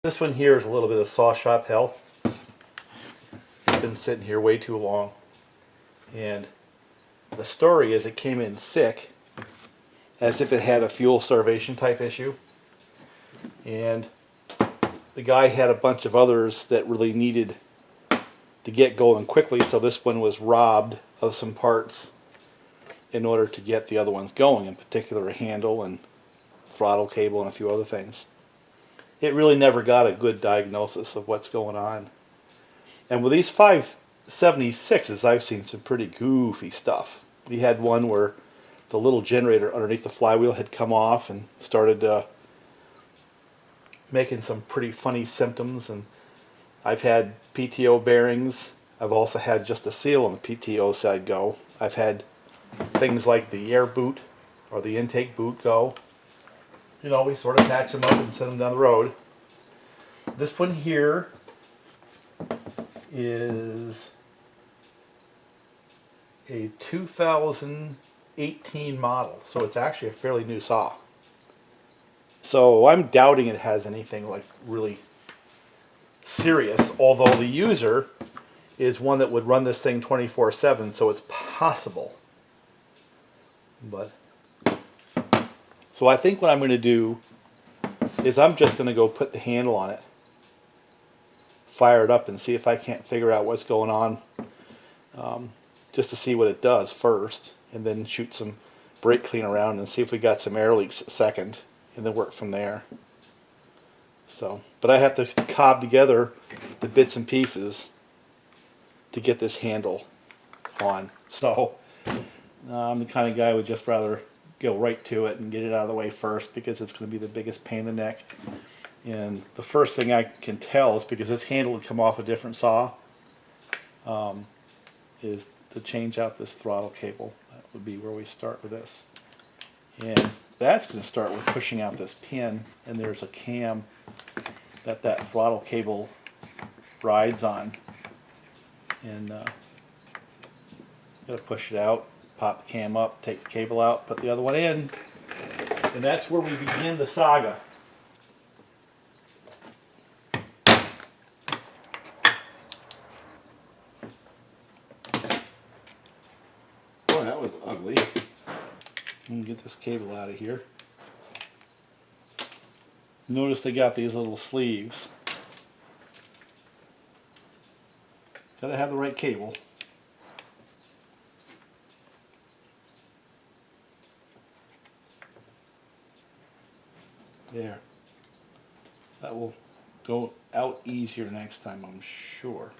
This one here is a little bit of saw shop hell. It's been sitting here way too long. And the story is it came in sick, as if it had a fuel starvation type issue. And the guy had a bunch of others that really needed to get going quickly, so this one was robbed of some parts in order to get the other ones going, in particular a handle and throttle cable and a few other things. It really never got a good diagnosis of what's going on. And with these 576s, I've seen some pretty goofy stuff. We had one where the little generator underneath the flywheel had come off and started making some pretty funny symptoms. And I've had PTO bearings. I've also had just the seal on the PTO side go. I've had things like the air boot or the intake boot go. You know, we sort of patch them up and send them down the road. This one here is a 2018 model, so it's actually a fairly new saw. So I'm doubting it has anything like really serious, although the user is one that would run this thing 24/7, so it's possible. But so I think what I'm going to do is I'm just going to go put the handle on it, fire it up, and see if I can't figure out what's going on, just to see what it does first, and then shoot some brake clean around and see if we got some air leaks second, and then work from there. So, but I have to cob together the bits and pieces to get this handle on. So I'm the kind of guy who would just rather go right to it and get it out of the way first, because it's going to be the biggest pain in the neck. And the first thing I can tell is, because this handle would come off a different saw, is to change out this throttle cable. That would be where we start with this. And that's going to start with pushing out this pin, and there's a cam that throttle cable rides on. And got to push it out, pop the cam up, take the cable out, put the other one in, and that's where we begin the saga. Boy, that was ugly. Let me get this cable out of here. Notice they got these little sleeves. Gotta have the right cable. There. That will go out easier next time, I'm sure.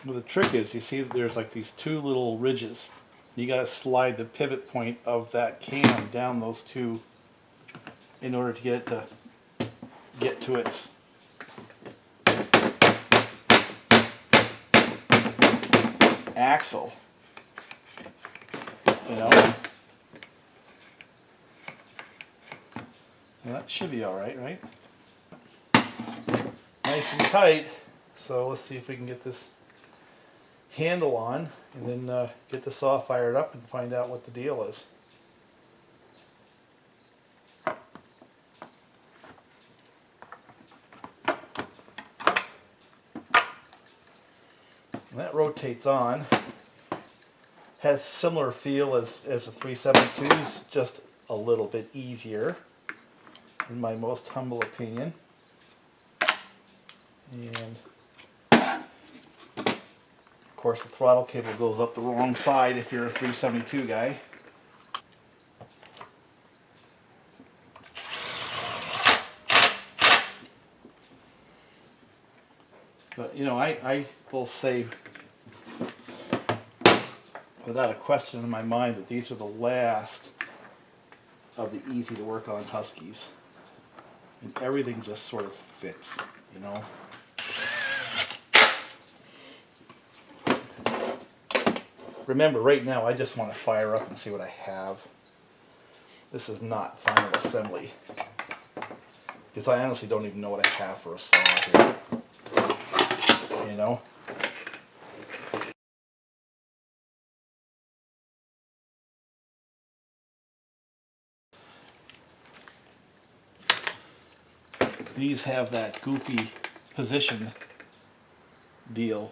Well, the trick is, you see there's like these two little ridges. You gotta slide the pivot point of that cam down those two in order to get it to get to its axle. You know? Well, that should be alright, right? Nice and tight. So let's see if we can get this handle on, and then get the saw fired up and find out what the deal is. And that rotates on. Has similar feel as a 372's, just a little bit easier, in my most humble opinion. And of course the throttle cable goes up the wrong side if you're a 372 guy. But you know, I will say without a question in my mind that these are the last of the easy to work on Huskies. And everything just sort of fits, you know. Remember, right now I just want to fire up and see what I have. This is not final assembly, because I honestly don't even know what I have for a saw here. You know? These have that goofy position deal.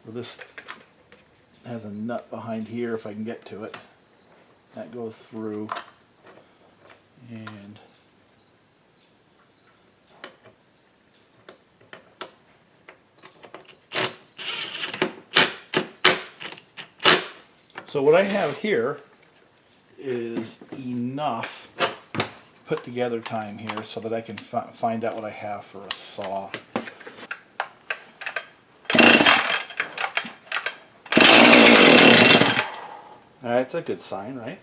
So this has a nut behind here if I can get to it. That goes through, and so what I have here is enough put together time here so that I can find out what I have for a saw. That's a good sign, right?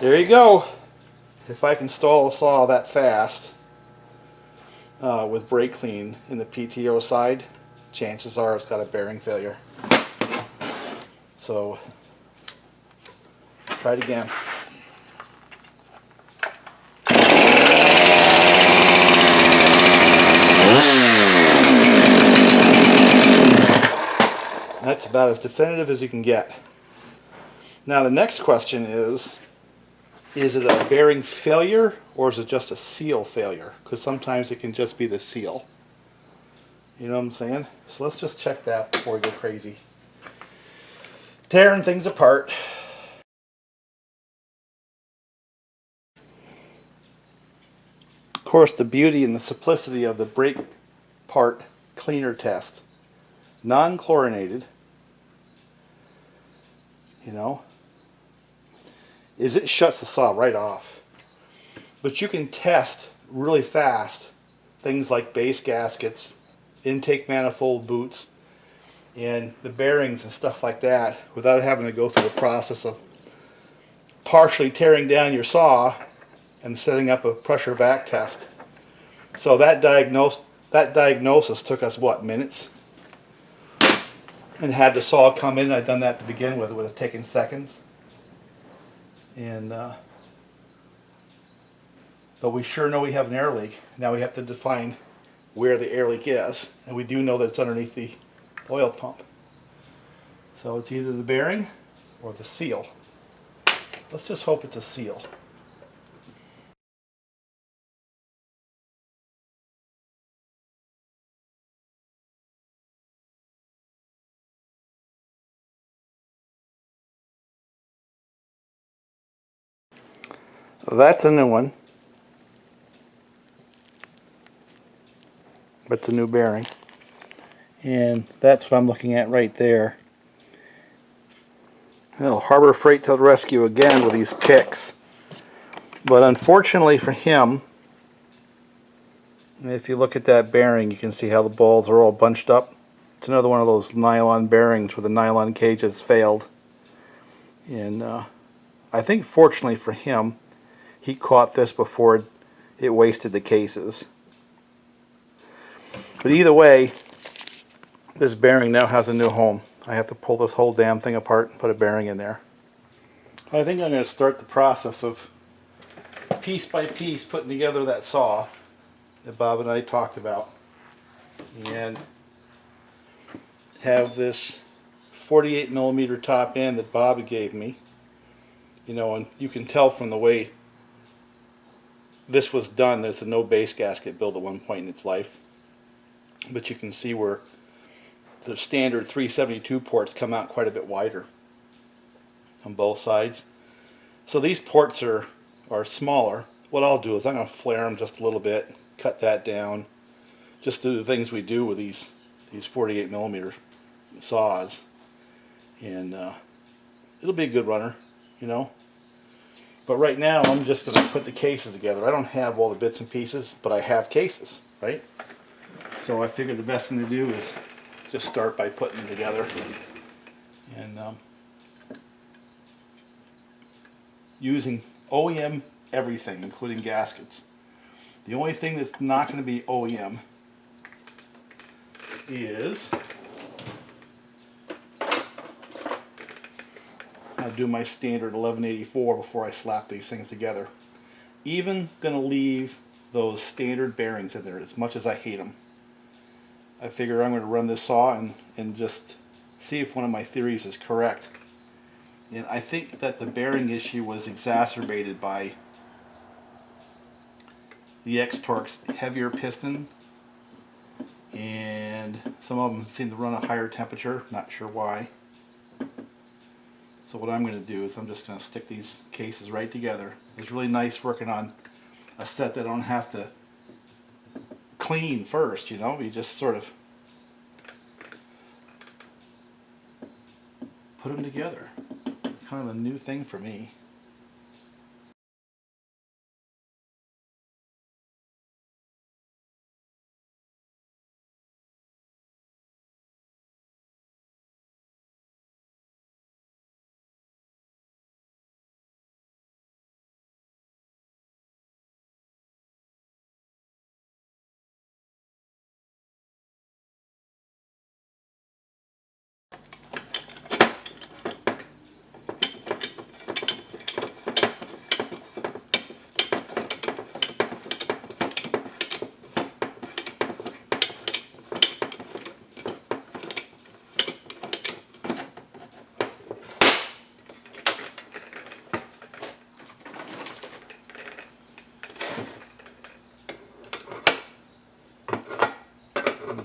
There you go. If I can install a saw that fast with brake clean in the PTO side, chances are it's got a bearing failure. So try it again. That's about as definitive as you can get. Now the next question is it a bearing failure or is it just a seal failure? Because sometimes it can just be the seal. You know what I'm saying? So let's just check that before we go crazy. Tearing things apart. Of course, the beauty and the simplicity of the brake part cleaner test. Non-chlorinated. You know, is it shuts the saw right off. But you can test really fast things like base gaskets, intake manifold boots, and the bearings and stuff like that without having to go through the process of partially tearing down your saw and setting up a pressure vac test. So that diagnosis took us what, minutes? And had the saw come in, I'd done that to begin with, it would have taken seconds. And but we sure know we have an air leak. Now we have to define where the air leak is, and we do know that it's underneath the oil pump. So it's either the bearing or the seal. Let's just hope it's a seal. That's a new one. But the new bearing. And that's what I'm looking at right there. Well, Harbor Freight to the rescue again with these picks. But unfortunately for him, if you look at that bearing, you can see how the balls are all bunched up. It's another one of those nylon bearings where the nylon cage has failed. And I think fortunately for him, he caught this before it wasted the cases. But either way, this bearing now has a new home. I have to pull this whole damn thing apart and put a bearing in there. I think I'm going to start the process of piece by piece putting together that saw that Bob and I talked about. And have this 48mm top end that Bob gave me. You know, and you can tell from the way this was done, there's a no base gasket built at one point in its life. But you can see where the standard 372 ports come out quite a bit wider on both sides. So these ports are smaller. What I'll do is I'm going to flare them just a little bit, cut that down, just do the things we do with these 48mm saws, and it'll be a good runner, you know. But right now I'm just going to put the cases together. I don't have all the bits and pieces, but I have cases, right? So I figured the best thing to do is just start by putting them together, and using OEM everything, including gaskets. The only thing that's not going to be OEM is I'll do my standard 1184 before I slap these things together. Even going to leave those standard bearings in there as much as I hate them. I figure I'm going to run this saw and just see if one of my theories is correct. And I think that the bearing issue was exacerbated by the X-torq's heavier piston, and some of them seem to run a higher temperature, not sure why. So what I'm going to do is I'm just going to stick these cases right together. It's really nice working on a set that I don't have to clean first, you know. You just sort of put them together. It's kind of a new thing for me.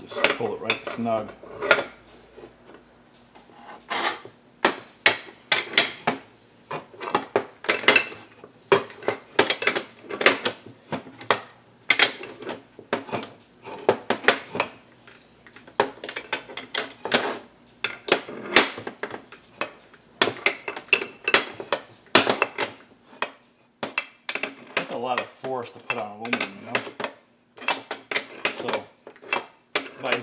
Just pull it right snug. That's a lot of force to put on aluminum, you know. So by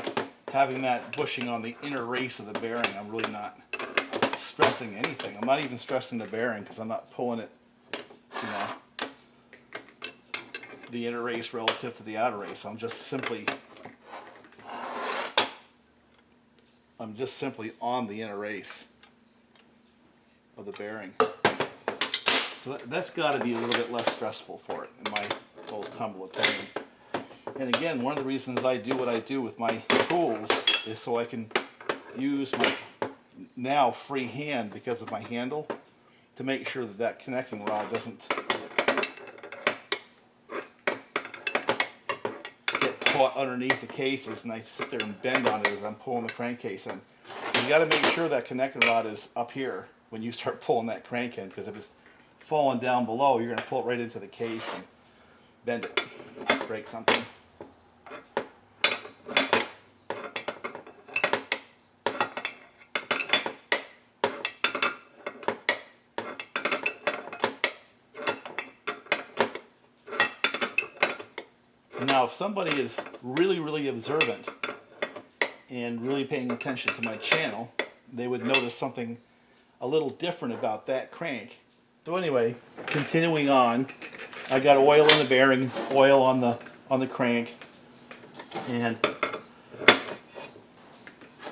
having that bushing on the inner race of the bearing, I'm really not stressing anything. I'm not even stressing the bearing because I'm not pulling it, you know, the inner race relative to the outer race. I'm just simply on the inner race of the bearing. So that's got to be a little bit less stressful for it, in my old humble opinion. And again, one of the reasons I do what I do with my tools is so I can use my now free hand, because of my handle, to make sure that that connecting rod doesn't get caught underneath the cases and I sit there and bend on it as I'm pulling the crankcase in. You got to make sure that connecting rod is up here when you start pulling that crank in, because if it's falling down below, you're going to pull it right into the case and bend it, break something. Now, if somebody is really, really observant and really paying attention to my channel, they would notice something a little different about that crank. So anyway, continuing on, I got oil in the bearing, oil on the crank, and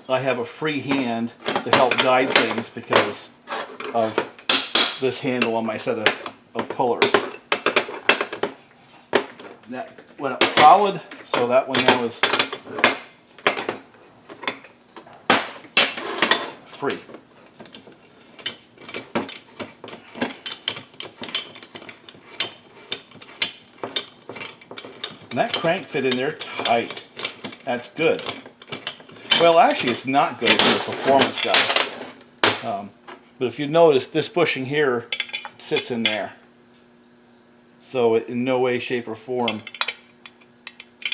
I have a free hand to help guide things because of this handle on my set of pullers. That went up solid, so that one now is free. And that crank fit in there tight. That's good. Well, actually, it's not good if you're a performance guy. But if you notice, this bushing here sits in there. So it in no way, shape, or form,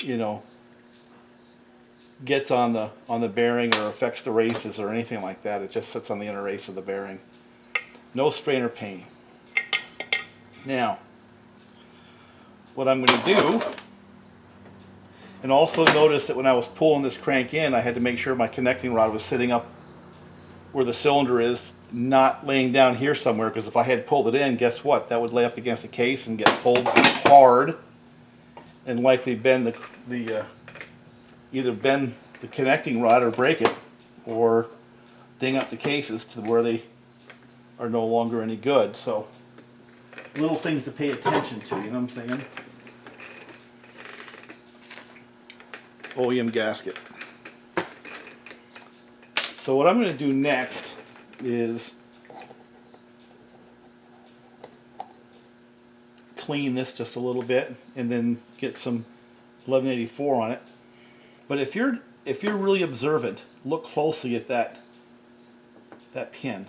you know, gets on the bearing or affects the races or anything like that. It just sits on the inner race of the bearing. No strain or pain. Now, what I'm going to do, and also notice that when I was pulling this crank in, I had to make sure my connecting rod was sitting up where the cylinder is, not laying down here somewhere, because if I had pulled it in, guess what? That would lay up against the case and get pulled hard, and likely bend either bend the connecting rod or break it, or ding up the cases to where they are no longer any good. So little things to pay attention to, you know what I'm saying? OEM gasket. So what I'm going to do next is clean this just a little bit and then get some 1184 on it. But if you're really observant, look closely at that pin.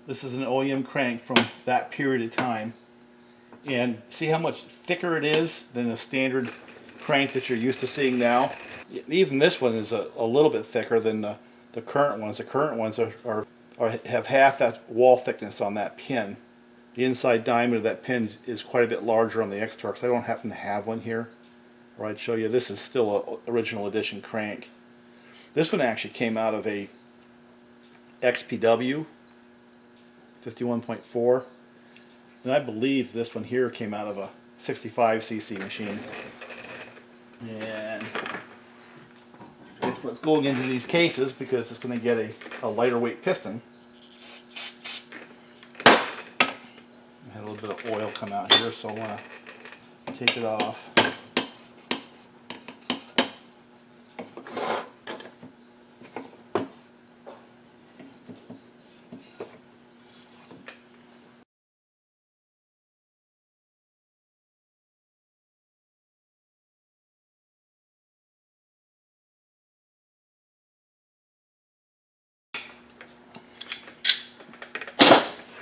This is an OEM crank from that period of time, and see how much thicker it is than a standard crank that you're used to seeing now. Even this one is a little bit thicker than the current ones. The current ones have half that wall thickness on that pin. The inside diameter of that pin is quite a bit larger on the X-torq. I don't happen to have one here, or I'd show you. This is still an original edition crank. This one actually came out of a XPW 51.4, and I believe this one here came out of a 65cc machine. And it's what's going into these cases because it's going to get a lighter weight piston. I had a little bit of oil come out here, so I want to take it off.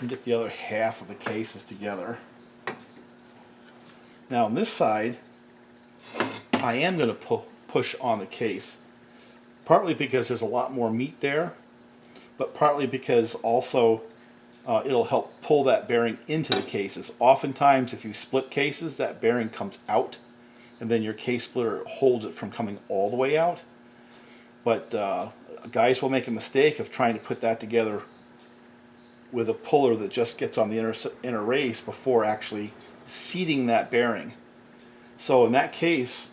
And get the other half of the cases together. Now on this side, I am going to push on the case, partly because there's a lot more meat there, but partly because also it'll help pull that bearing into the cases. Oftentimes if you split cases, that bearing comes out, and then your case splitter holds it from coming all the way out. But guys will make a mistake of trying to put that together with a puller that just gets on the inner race before actually seating that bearing. So in that case,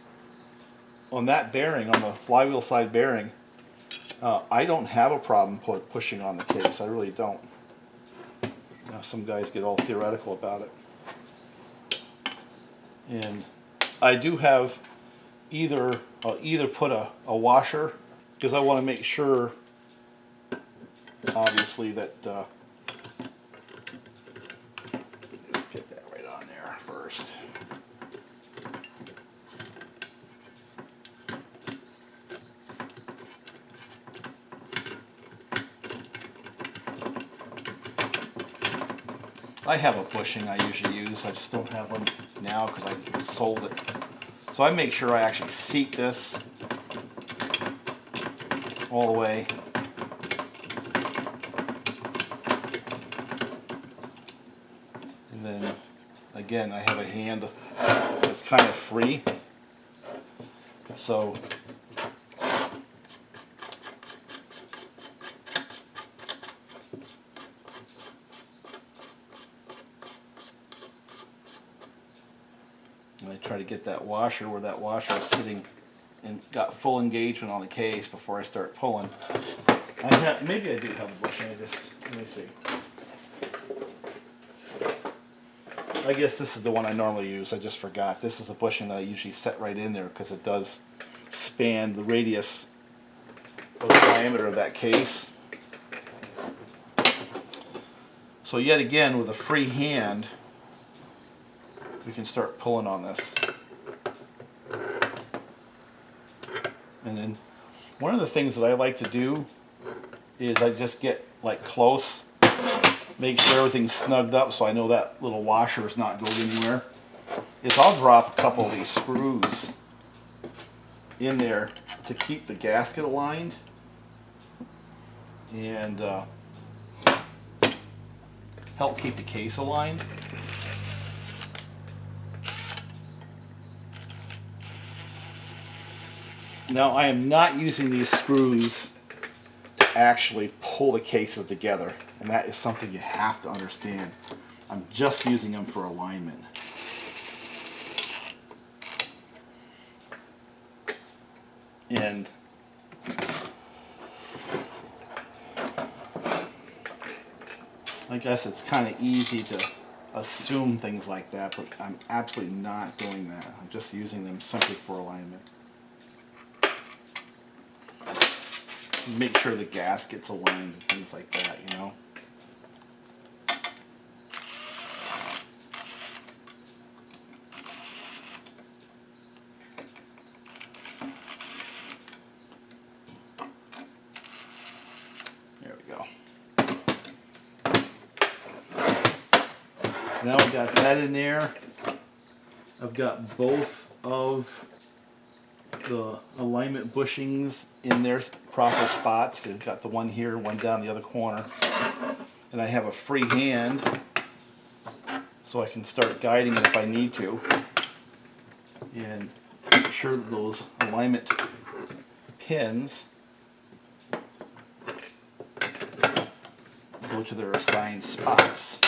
on that bearing, on the flywheel side bearing, I don't have a problem pushing on the case. I really don't. Now, some guys get all theoretical about it. And I do have I'll either put a washer, because I want to make sure, obviously, that get that right on there first. I have a bushing I usually use. I just don't have one now because I sold it. So I make sure I actually seat this all the way. And then again, I have a hand that's kind of free. So and I try to get that washer where that washer is sitting and got full engagement on the case before I start pulling. Maybe I do have a bushing. Let me see. I guess this is the one I normally use. I just forgot. This is a bushing that I usually set right in there because it does span the radius or the diameter of that case. So yet again, with a free hand, we can start pulling on this. And then one of the things that I like to do is I just get like close, make sure everything's snugged up so I know that little washer is not going anywhere, is I'll drop a couple of these screws in there to keep the gasket aligned and help keep the case aligned. Now I am not using these screws to actually pull the cases together, and that is something you have to understand. I'm just using them for alignment. And I guess it's kind of easy to assume things like that, but I'm absolutely not doing that. I'm just using them simply for alignment. Make sure the gasket's aligned and things like that, you know. There we go. Now I've got that in there. I've got both of the alignment bushings in their proper spots. I've got the one here, one down the other corner. And I have a free hand so I can start guiding it if I need to. And make sure that those alignment pins go to their assigned spots.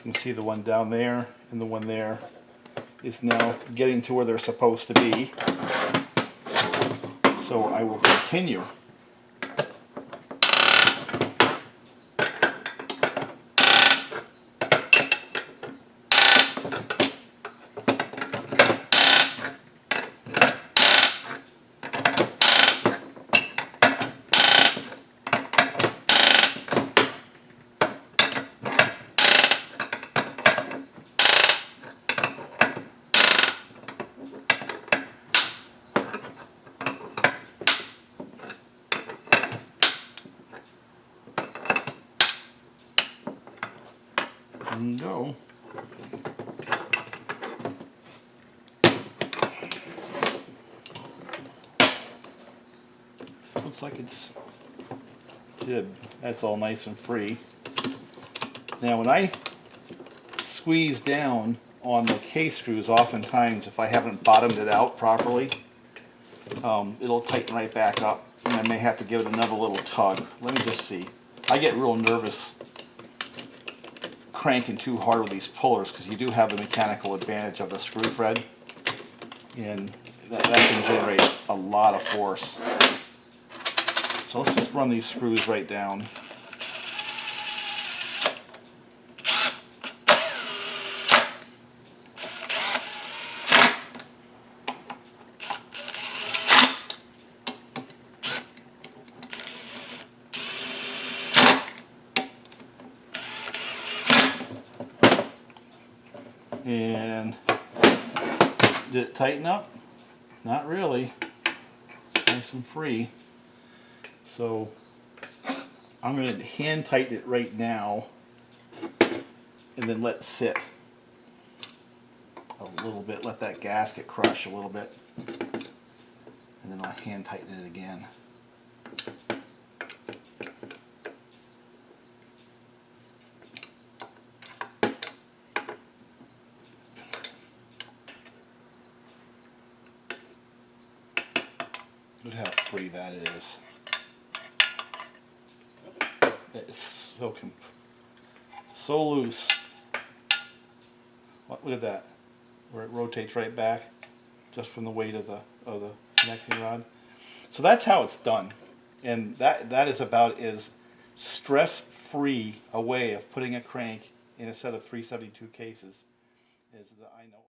You can see the one down there and the one there is now getting to where they're supposed to be. So I will continue. And go. Looks like it's good. That's all nice and free. Now when I squeeze down on the case screws, oftentimes if I haven't bottomed it out properly, it'll tighten right back up, and I may have to give it another little tug. Let me just see. I get real nervous cranking too hard with these pullers because you do have the mechanical advantage of the screw thread, and that can generate a lot of force. So let's just run these screws right down. And did it tighten up? Not really. It's nice and free. So I'm going to hand tighten it right now and then let it sit a little bit. Let that gasket crush a little bit. And then I'll hand tighten it again. Look how free that is. It's so loose. Look at that, where it rotates right back, just from the weight of the connecting rod. So that's how it's done, and that is about as stress-free a way of putting a crank in a set of 372 cases as I know.